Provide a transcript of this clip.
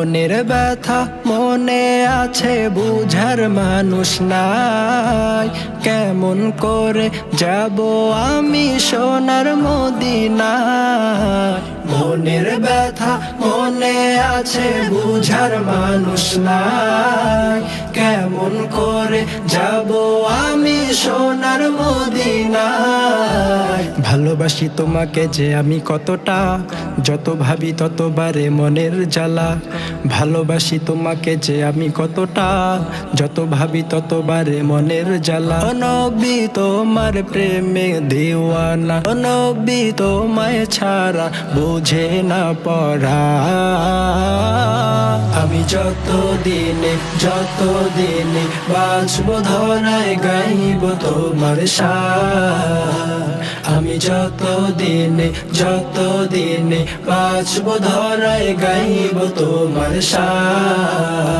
মনের ব্যথা মনে আছে বুঝার মানুষ নাই, কেমন করে যাব আমি সোনার মদিনায়। মনের ব্যথা মনে আছে বুঝার মানুষ নাই, কেমন করে যাব আমি সোনার মদিনায়। ভালোবাসি তোমাকে যে আমি কতটা, যত ভাবি ততবারে মনের জ্বালা। ভালোবাসি তোমাকে যে আমি কতটা, যত ভাবি ততবারে মনের জ্বালা। ও নবী তোমার প্রেমে দিওয়ানা, ও নবী তোমায় ছাড়া বুঝে না পড়া। আমি যত দিনে বাঁচবো ধরায় গাইব তোমার শান। আমি যত দিনে বাঁচবো ধরায় গাইব তোমার শান।